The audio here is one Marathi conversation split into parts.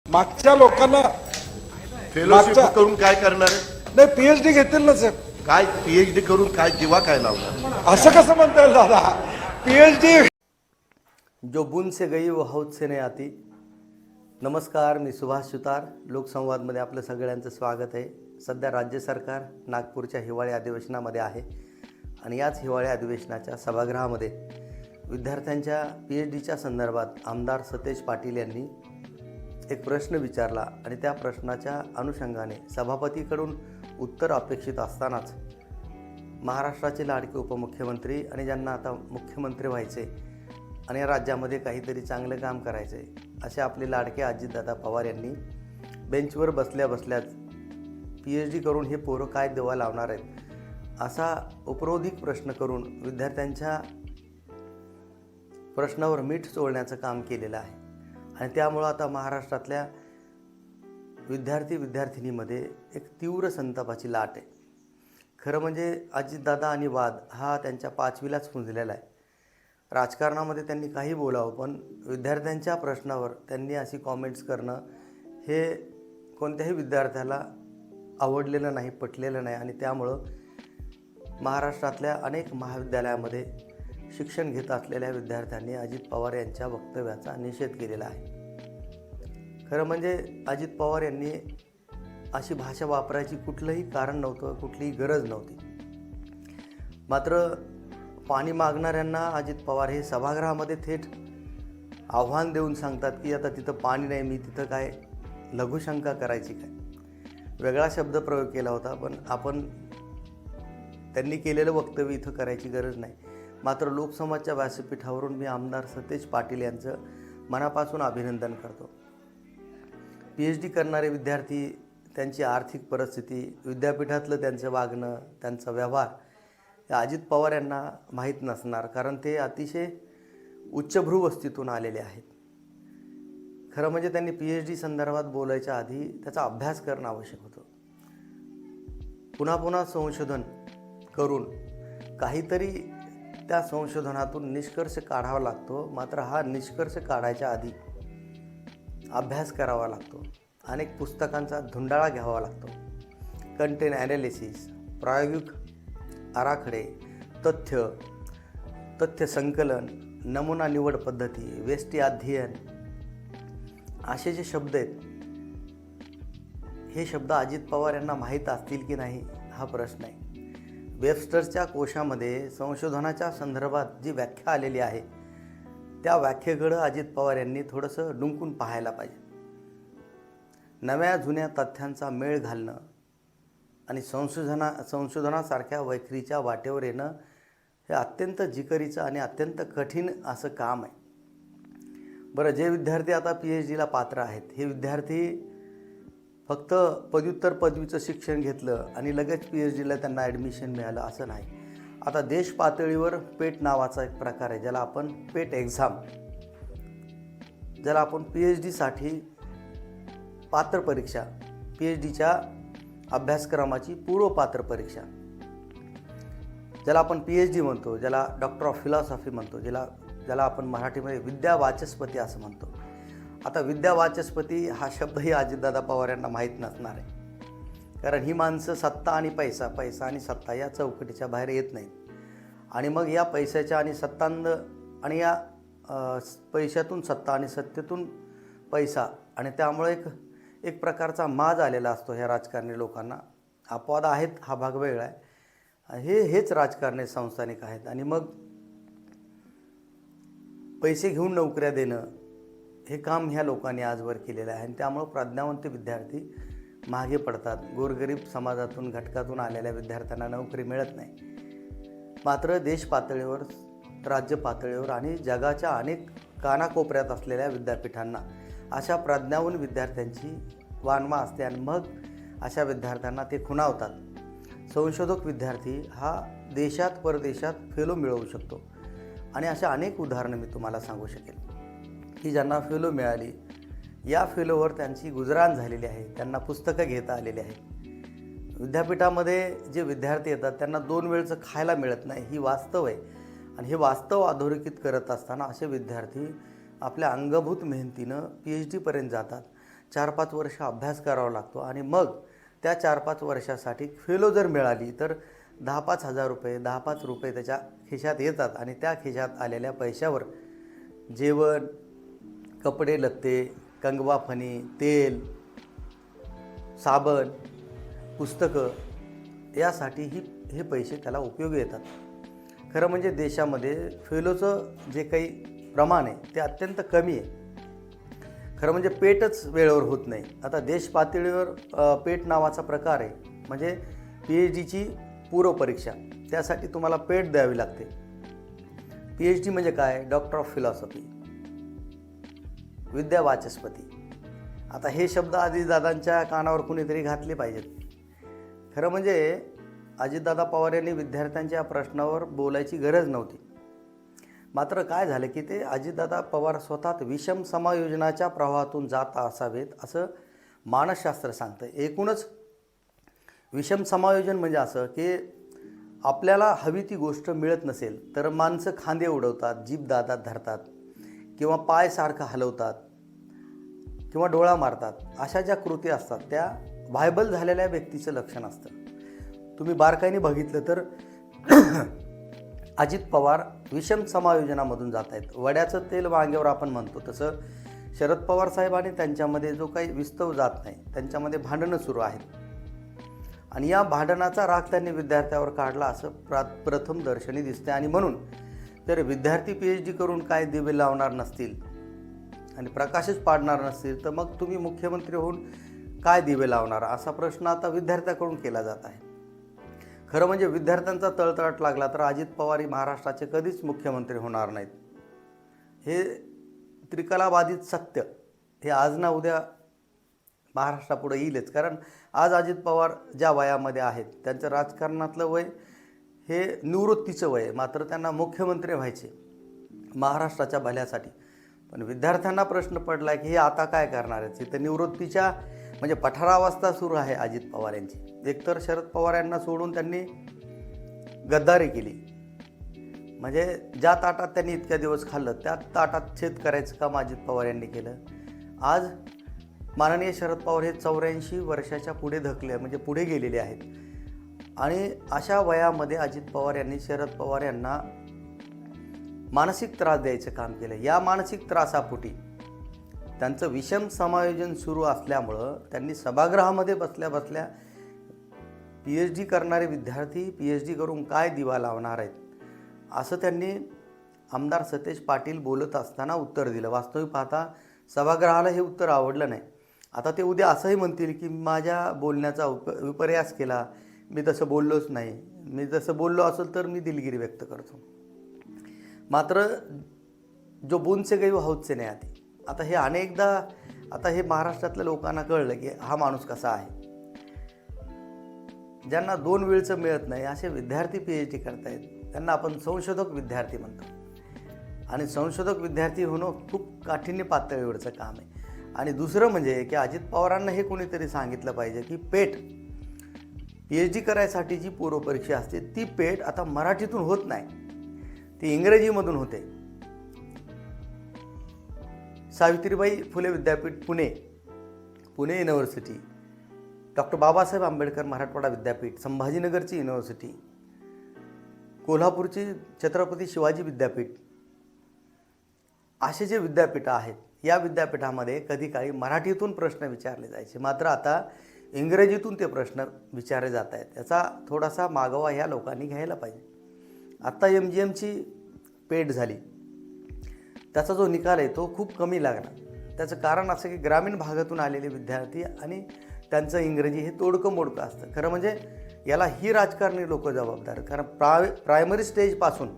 मागच्या लोकांना फेलोशिप करून काय करणार आहे? नाही पीएचडी घेतील ना साहेब. काय पीएचडी करून काय दिवा काय लावणार? असं कसं म्हणता येईल दादा? पीएचडी जो बूंद से गई वो हौद से नहीं आती. नमस्कार, मी सुभाष सुतार. लोकसंवादमध्ये आपलं सगळ्यांचं स्वागत आहे. सध्या राज्य सरकार नागपूरच्या हिवाळी अधिवेशनामध्ये आहे आणि याच हिवाळी अधिवेशनाच्या सभागृहामध्ये विद्यार्थ्यांच्या पीएचडीच्या संदर्भात आमदार सतेज पाटील यांनी एक प्रश्न विचारला आणि त्या प्रश्नाच्या अनुषंगाने सभापतीकडून उत्तर अपेक्षित असतानाच महाराष्ट्राचे लाडके उपमुख्यमंत्री आणि ज्यांना आता मुख्यमंत्री व्हायचे आणि या राज्यामध्ये काहीतरी चांगलं काम करायचे असे आपले लाडके अजितदादा पवार यांनी बेंचवर बसल्या बसल्याच पीएचडी करून हे पोरं काय देवा लावणार आहेत असा उपरोधिक प्रश्न करून विद्यार्थ्यांच्या प्रश्नावर मीठ चोळण्याचं काम केलेलं आहे. आणि त्यामुळं आता महाराष्ट्रातल्या विद्यार्थिनीमध्ये एक तीव्र संतापाची लाट आहे. खरं म्हणजे अजितदादा आणि वाद हा त्यांच्या पाचवीलाच पुंजलेला आहे. राजकारणामध्ये त्यांनी काही बोलावं पण विद्यार्थ्यांच्या प्रश्नावर त्यांनी अशी कॉमेंट्स करणं हे कोणत्याही विद्यार्थ्याला आवडलेलं नाही, पटलेलं नाही. आणि त्यामुळं महाराष्ट्रातल्या अनेक महाविद्यालयामध्ये शिक्षण घेत असलेल्या विद्यार्थ्यांनी अजित पवार यांच्या वक्तव्याचा निषेध केलेला आहे. खरं म्हणजे अजित पवार यांनी अशी भाषा वापरायची कुठलंही कारण नव्हतं, कुठलीही गरज नव्हती. मात्र पाणी मागणाऱ्यांना अजित पवार हे सभागृहामध्ये थेट आव्हान देऊन सांगतात की आता तिथं पाणी नाही, मी तिथं काय लघुशंका करायची काय. वेगळा शब्द प्रयोग केला होता पण आपण त्यांनी केलेलं वक्तव्य इथं करायची गरज नाही. मात्र लोकसंवादच्या व्यासपीठावरून मी आमदार सतेज पाटील यांचं मनापासून अभिनंदन करतो. पीएचडी करणारे विद्यार्थी, त्यांची आर्थिक परिस्थिती, विद्यापीठातलं त्यांचं वागणं, त्यांचा व्यवहार हे अजित पवार यांना माहीत नसणार, कारण ते अतिशय उच्चभ्रू वस्तीतून आलेले आहेत. खरं म्हणजे त्यांनी पीएचडी संदर्भात बोलायच्या आधी त्याचा अभ्यास करणं आवश्यक होतं. पुन्हा पुन्हा संशोधन करून काहीतरी त्या संशोधनातून निष्कर्ष काढावा लागतो. मात्र हा निष्कर्ष काढायच्या आधी अभ्यास करावा लागतो. अनेक पुस्तकांचा धुंडाळा घ्यावा लागतो. कंटेंट ॲनालिसिस, प्रायोगिक आराखडे, तथ्य संकलन, नमुना निवड पद्धती, व्यष्टी अध्ययन असे जे शब्द आहेत हे शब्द अजित पवार यांना माहीत असतील की नाही हा प्रश्न आहे. वेबस्टरच्या कोशामध्ये संशोधनाच्या संदर्भात जी व्याख्या आलेली आहे त्या व्याख्येकडं अजित पवार यांनी थोडंसं डुंकून पाहायला पाहिजे. नव्या जुन्या तथ्यांचा मेळ घालणं आणि संशोधनासारख्या वैखरीच्या वाटेवर येणं हे अत्यंत जिकरीचं आणि अत्यंत कठीण असं काम आहे. बरं, जे विद्यार्थी आता पीएचडीला पात्र आहेत हे विद्यार्थी फक्त पदव्युत्तर पदवीचं शिक्षण घेतलं आणि लगेच पीएचडीला त्यांना ॲडमिशन मिळालं असं नाही. आता देश पातळीवर पेट नावाचा एक प्रकार आहे, ज्याला आपण पेट एक्झाम, ज्याला आपण पीएचडीसाठी पात्र परीक्षा, पीएचडीच्या अभ्यासक्रमाची पूर्वपात्र परीक्षा, ज्याला आपण पीएचडी म्हणतो, ज्याला डॉक्टर ऑफ फिलॉसॉफी म्हणतो, ज्याला आपण मराठीमध्ये विद्यावाचस्पती असं म्हणतो. आता विद्यावाचस्पती हा शब्दही अजितदादा पवार यांना माहीत नसणार आहे, कारण ही माणसं सत्ता आणि पैसा आणि सत्ता या चौकटीच्या बाहेर येत नाहीत. आणि मग या पैशाच्या आणि आणि या पैशातून सत्ता आणि सत्तेतून पैसा, आणि त्यामुळे एक प्रकारचा माज आलेला असतो ह्या राजकारणी लोकांना. अपवाद आहेत, हा भाग वेगळा आहे. हेच राजकारणी संस्थानिक आहेत आणि मग पैसे घेऊन नोकऱ्या देणं हे काम ह्या लोकांनी आजवर केलेलं आहे. आणि त्यामुळं प्रज्ञावंत विद्यार्थी मागे पडतात. गोरगरीब समाजातून, घटकातून आलेल्या विद्यार्थ्यांना नोकरी मिळत नाही. मात्र देश पातळीवर, राज्य पातळीवर आणि जगाच्या अनेक कानाकोपऱ्यात असलेल्या विद्यापीठांना अशा प्रज्ञावंत विद्यार्थ्यांची वानवा असते आणि मग अशा विद्यार्थ्यांना ते खुणावतात. संशोधक विद्यार्थी हा देशात परदेशात फेलो मिळवू शकतो आणि अशा अनेक उदाहरणं मी तुम्हाला सांगू शकेल की ज्यांना फेलो मिळाली, या फेलोवर त्यांची गुजराण झालेली आहे, त्यांना पुस्तकं घेता आलेली आहेत. विद्यापीठामध्ये जे विद्यार्थी येतात त्यांना 2 वेळचं खायला मिळत नाही, ही वास्तव आहे. आणि हे वास्तव अधोरेखित करत असताना असे विद्यार्थी आपल्या अंगभूत मेहनतीनं PhD पर्यंत जातात. 4-5 वर्ष अभ्यास करावा लागतो आणि मग त्या 4-5 वर्षासाठी फेलो जर मिळाली तर 10-5 हजार रुपये 10-5 रुपये त्याच्या खिशात येतात आणि त्या खिशात आलेल्या पैशावर जेवण, कपडे लत्ते, कंगवा फणी, तेल, साबण, पुस्तकं यासाठी हे पैसे त्याला उपयोगी येतात. खरं म्हणजे देशामध्ये फेलोचं जे काही प्रमाण आहे ते अत्यंत कमी आहे. खरं म्हणजे पेटच वेळेवर होत नाही. आता देश पातळीवर पेट नावाचा प्रकार आहे, म्हणजे PhDची पूर्वपरीक्षा. त्यासाठी तुम्हाला पेट द्यावी लागते. PhD म्हणजे काय? डॉक्टर ऑफ फिलॉसॉफी, विद्यावाचस्पती. आता हे शब्द अजितदादांच्या कानावर कुणीतरी घातले पाहिजेत. खरं म्हणजे अजितदादा पवार यांनी विद्यार्थ्यांच्या प्रश्नावर बोलायची गरज नव्हती. मात्र काय झालं की ते अजितदादा पवार स्वतः विषम समायोजनाच्या प्रवाहातून जात असावेत असं मानसशास्त्र सांगतं. एकूणच विषम समायोजन म्हणजे असं की आपल्याला हवी ती गोष्ट मिळत नसेल तर माणसं खांदे उडवतात, जीभ दातात धरतात किंवा पाय सारखं हलवतात किंवा डोळा मारतात. अशा ज्या कृती असतात त्या व्हायबल झालेल्या व्यक्तीचं लक्षण असतं. तुम्ही बारकाईने बघितलं तर अजित पवार विषम समायोजनामधून जात आहेत. वड्याचं तेल वांग्यावर आपण म्हणतो तसं शरद पवार साहेब आणि त्यांच्यामध्ये जो काही विस्तव जात नाही, त्यांच्यामध्ये भांडणं सुरू आहेत आणि या भांडणाचा राग त्यांनी विद्यार्थ्यावर काढला असं प्रथम दर्शनी दिसते. आणि म्हणून जर विद्यार्थी PhD करून काय दिवे लावणार नसतील आणि प्रकाशच पाडणार नसतील तर मग तुम्ही मुख्यमंत्री होऊन काय दिवे लावणार असा प्रश्न आता विद्यार्थ्याकडून केला जात आहे. खरं म्हणजे विद्यार्थ्यांचा तळतळाट लागला तर अजित पवार महाराष्ट्राचे कधीच मुख्यमंत्री होणार नाहीत. हे त्रिकलाबाधित सत्य हे आज ना उद्या महाराष्ट्रापुढे येईलच. कारण आज अजित पवार ज्या वयामध्ये आहेत त्यांचं राजकारणातलं वय हे निवृत्तीचं वय आहे. मात्र त्यांना मुख्यमंत्री व्हायचे महाराष्ट्राच्या भल्यासाठी. पण विद्यार्थ्यांना प्रश्न पडला की हे आता काय करणार आहेत. इथं निवृत्तीच्या म्हणजे पठारावस्था सुरू आहे अजित पवार यांची. एकतर शरद पवार यांना सोडून त्यांनी गद्दारी केली, म्हणजे ज्या ताटात त्यांनी इतक्या दिवस खाल्लं त्या ताटात छेद करायचं काम अजित पवार यांनी केलं. आज माननीय शरद पवार हे 84 वर्षाच्या पुढे धकले म्हणजे पुढे गेलेले आहेत आणि अशा वयामध्ये अजित पवार यांनी शरद पवार यांना मानसिक त्रास द्यायचं काम केलं. या मानसिक त्रासापोटी त्यांचं विषम समायोजन सुरू असल्यामुळं त्यांनी सभागृहामध्ये बसल्या बसल्या PhD करणारे विद्यार्थी PhD करून काय दिवा लावणार आहेत असं त्यांनी आमदार सतेज पाटील बोलत असताना उत्तर दिलं. वास्तविक पाहता सभागृहाला हे उत्तर आवडलं नाही. आता ते उद्या असंही म्हणतील की माझ्या बोलण्याचा विपर्यास केला, मी तसं बोललोच नाही. मी जसं बोललो असेल तर मी दिलगिरी व्यक्त करतो. मात्र जो बोनसे गई वो हौद से नहीं आती. आता हे अनेकदा आता हे महाराष्ट्रातल्या लोकांना कळलं की हा माणूस कसा आहे. ज्यांना 2 वेळचं मिळत नाही असे विद्यार्थी PhD करतायत, त्यांना आपण संशोधक विद्यार्थी म्हणतो. आणि संशोधक विद्यार्थी होणं खूप काठीण्य पातळीवरचं काम आहे. आणि दुसरं म्हणजे की अजित पवारांना हे कोणीतरी सांगितलं पाहिजे की पेट PhD करायसाठी जी पूर्वपरीक्षा असते ती पेट आता मराठीतून होत नाही, ती इंग्रजीमधून होते. सावित्रीबाई फुले विद्यापीठ पुणे, पुणे युनिव्हर्सिटी, डॉक्टर बाबासाहेब आंबेडकर मराठवाडा विद्यापीठ, संभाजीनगरची युनिव्हर्सिटी, कोल्हापूरची छत्रपती शिवाजी विद्यापीठ, असे जे विद्यापीठं आहेत या विद्यापीठामध्ये कधी काळी मराठीतून प्रश्न विचारले जायचे. मात्र आता इंग्रजीतून ते प्रश्न विचारले जात आहेत. याचा थोडासा मागोवा ह्या लोकांनी घ्यायला पाहिजे. आत्ता MGMची पेट झाली, त्याचा जो निकाल आहे तो खूप कमी लागला. त्याचं कारण असं की ग्रामीण भागातून आलेले विद्यार्थी आणि त्यांचं इंग्रजी हे तोडकं मोडकं असतं. खरं म्हणजे याला ही राजकारणी लोक जबाबदार. कारण प्रायमरी स्टेजपासून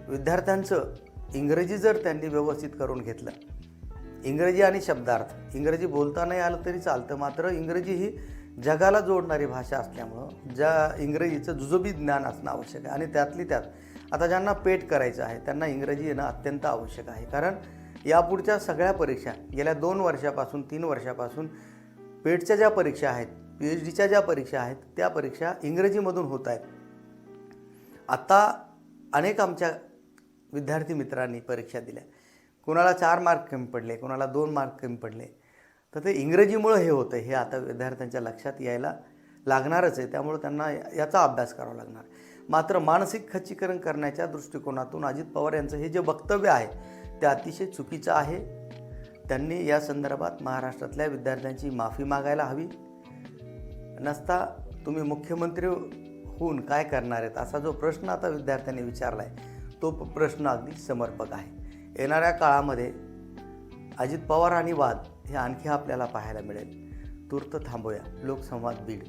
विद्यार्थ्यांचं इंग्रजी जर त्यांनी व्यवस्थित करून घेतलं, इंग्रजी आणि शब्दार्थ, इंग्रजी बोलता नाही आलं तरी चालतं, मात्र इंग्रजी ही जगाला जोडणारी भाषा असल्यामुळं ज्या इंग्रजीचं जुजबी ज्ञान असणं आवश्यक आहे. आणि त्यातली त्यात आता ज्यांना पेट करायचं आहे त्यांना इंग्रजी येणं अत्यंत आवश्यक आहे. कारण यापुढच्या सगळ्या परीक्षा गेल्या 2 वर्षापासून 3 वर्षापासून पेटच्या ज्या परीक्षा आहेत, PhDच्या ज्या परीक्षा आहेत त्या परीक्षा इंग्रजीमधून होत आहेत. आत्ता अनेक आमच्या विद्यार्थी मित्रांनी परीक्षा दिल्या. कोणाला 4 मार्क कमी पडले, कोणाला 2 मार्क कमी पडले. तर ते इंग्रजीमुळं हे होतं, हे आता विद्यार्थ्यांच्या लक्षात यायला लागणारच आहे. त्यामुळे त्यांना याचा अभ्यास करावा लागणार. मात्र मानसिक खच्चीकरण करण्याच्या दृष्टिकोनातून अजित पवार यांचं हे जे वक्तव्य आहे ते अतिशय चुकीचं आहे. त्यांनी या संदर्भात महाराष्ट्रातल्या विद्यार्थ्यांची माफी मागायला हवी. नसता तुम्ही मुख्यमंत्री होऊन काय करणार आहेत असा जो प्रश्न आता विद्यार्थ्यांनी विचारला आहे तो प्रश्न अगदी समर्पक आहे. येणाऱ्या काळामध्ये अजित पवार आणि वाद हे आणखी आपल्याला पाहायला मिळेल. तूर्त थांबूया. लोकसंवाद बीड.